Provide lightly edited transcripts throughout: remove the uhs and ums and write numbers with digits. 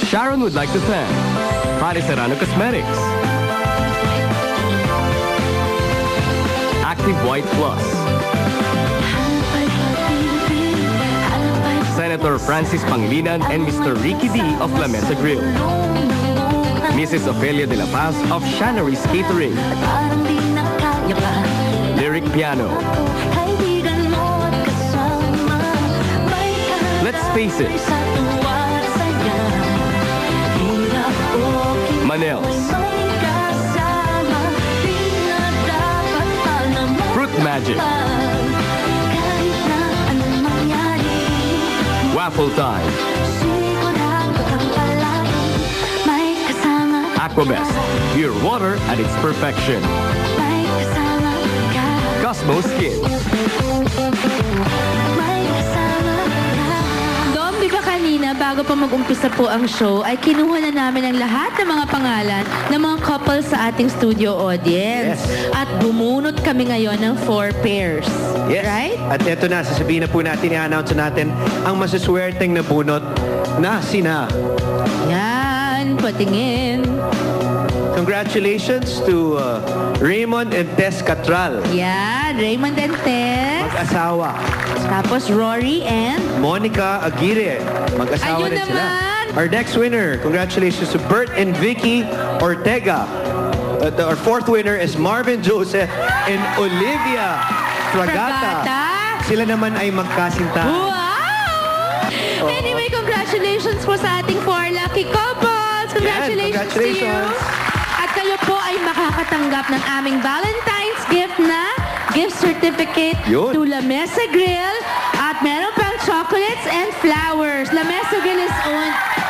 Sharon would like to thank Fanny Serrano Cosmetics, Active White Plus, Senator Francis Pangilinan and Mr. Ricky D of La Mesa Grill, Mrs. Ofelia de la Paz of Shannery's Catering, Lyric Piano. Let's face it, Manels, Fruit Magic, Waffle Time, Aquabest, pure water at its perfection, Cosmos Kids. Kanina, bago pa mag-umpisa po ang show, ay kinuha na namin ang lahat ng mga pangalan ng mga couples sa ating studio audience. Yes. At bumunot kami ngayon ng 4 pairs. Yes. Right? At eto na, sasabihin na po natin, i-announce natin ang masuswerteng nabunot na sina. Yan, patingin. Congratulations to Raymond and Tess Catral. Yan, Raymond and Tess. Mag-asawa. Tapos Rory and... Monica Aguirre. Mag-asawa Ayun din sila. naman. Our next winner, congratulations to Bert and Vicky Ortega. Our 4th winner is Marvin Joseph and Olivia Fragata. Sila naman ay magkasintahan. Wow! Anyway, congratulations po sa ating 4 lucky couples. Congratulations to you. At kayo po ay makakatanggap ng aming Valentine's gift na gift certificate Yun. to La Mesa Grill. At meron pang chocolates and flowers. La Mesa Grill is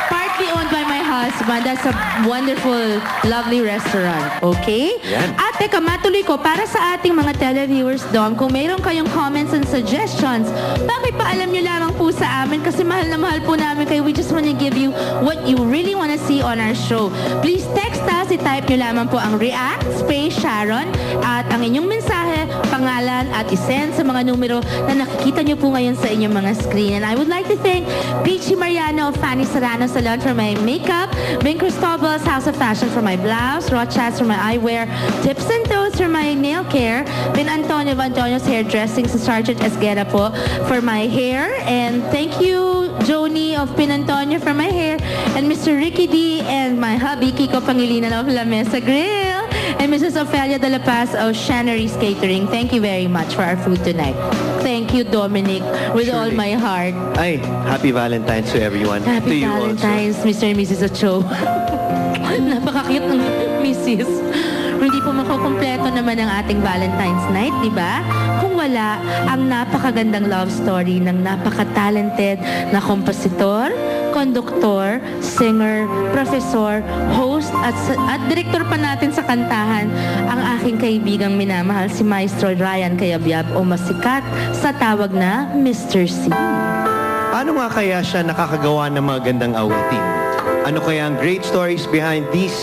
partly owned by my husband. That's a wonderful, lovely restaurant. Okay? Yan. At teka, matuloy ko, para sa ating mga televiewers doon, kung mayroon kayong comments and suggestions, pakipaalam nyo lamang po sa amin kasi mahal na mahal po namin kayo. We just want to give you what you really want to see on our show. Please text us, i-type nyo lamang po ang React, space Sharon, at ang inyong mensahe, pangalan, at isend sa mga numero na nakikita nyo po ngayon sa inyong mga screen. And I would like to thank Peachy Mariano of Fanny Serrano Salon for my makeup, Bing Cristobal's House of Fashion for my blouse, Rochas for my eyewear, Tips and Toes for my nail care, Pin Antonio of Antonio's Hairdressing sa Sergeant Esguera po for my hair, and thank you Joni of Pin Antonio for my hair, and Mr. Ricky D and my hubby Kiko Pangilinan of La Mesa Grill, and Mrs. Ofelia de la Paz of Shannery's Catering. Thank you very much for our food tonight. Thank you, Dominic, with all Surely. my heart. Ay, happy Valentine's to everyone. To Happy you Valentine's, Mr. and Mrs. Ocho. Napaka-cute ng Mrs. Hindi po makukumpleto naman ang ating Valentine's night, di ba? Kung wala ang napakagandang love story ng napaka-talented na kompositor, konduktor, singer, professor, host, at direktor pa natin sa kantahan, ang aking kaibigang minamahal si Maestro Ryan Cayabyab o masikat sa tawag na Mr. C. Paano nga kaya siya nakakagawa ng mga gandang awitin? Ano kaya ang great stories behind these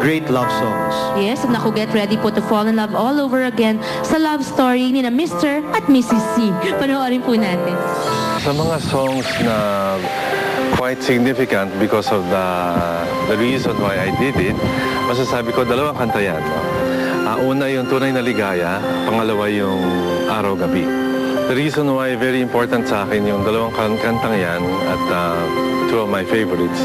great love songs? Yes, naku, get ready po to fall in love all over again sa love story ni na Mr. at Mrs. C. Panoorin po natin. Sa mga songs na quite significant because of the reason why I did it, masasabi ko dalawang kanta yan. Una yung Tunay na Ligaya, pangalawa yung Araw-Gabi. The reason why very important sa akin yung dalawang kantang yan at two of my favorites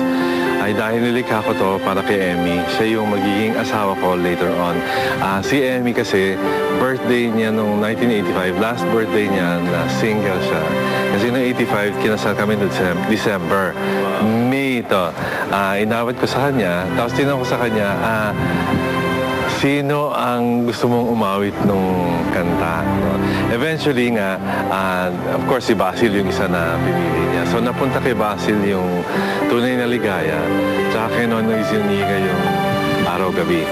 ay dahil nilikha ko to para kay Emmy. Siya yung magiging asawa ko later on. Si Emmy kasi, birthday niya noong 1985. Last birthday niya na single siya. Kasi noong 85, kinasal kami noong December. May ito. Inawat ko sa kanya. Tapos tinanong ko sa kanya, sino ang gusto mong umawit nung kanta? No? Eventually nga, of course si Basil yung isa na pinili niya. So napunta kay Basil yung Tunay na Ligaya, tsaka kay Nonoy Zuniga yung Araw-Gabi.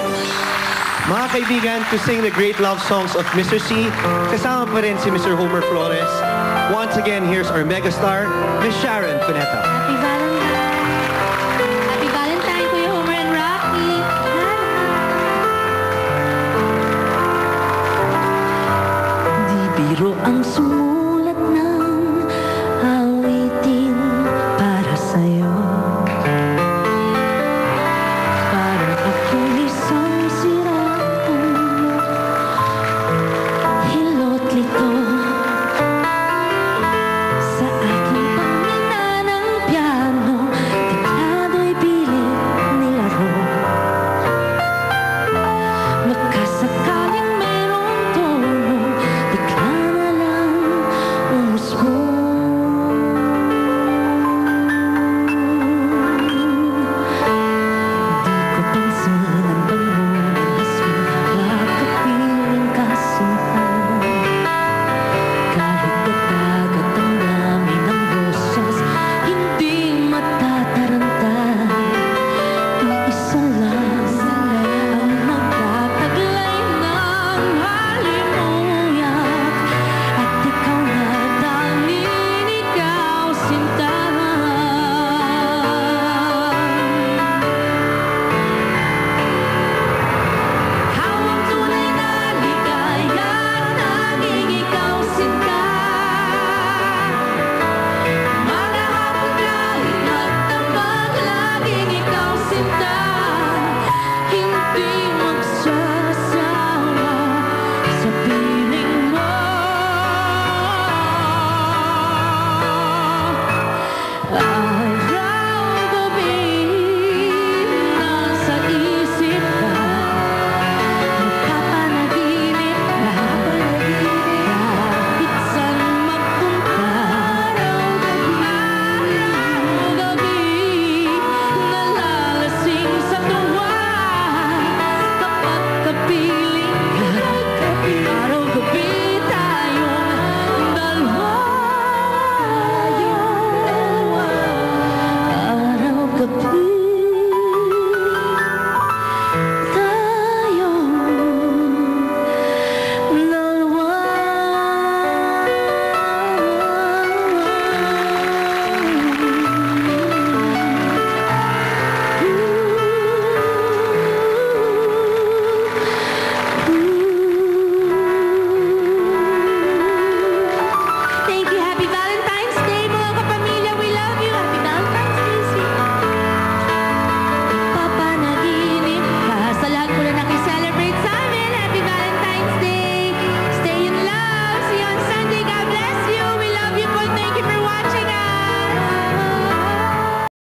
Mga kaibigan, to sing the great love songs of Mr. C, kasama pa rin si Mr. Homer Flores. Once again, here's our megastar, Miss Sharon Cuneta.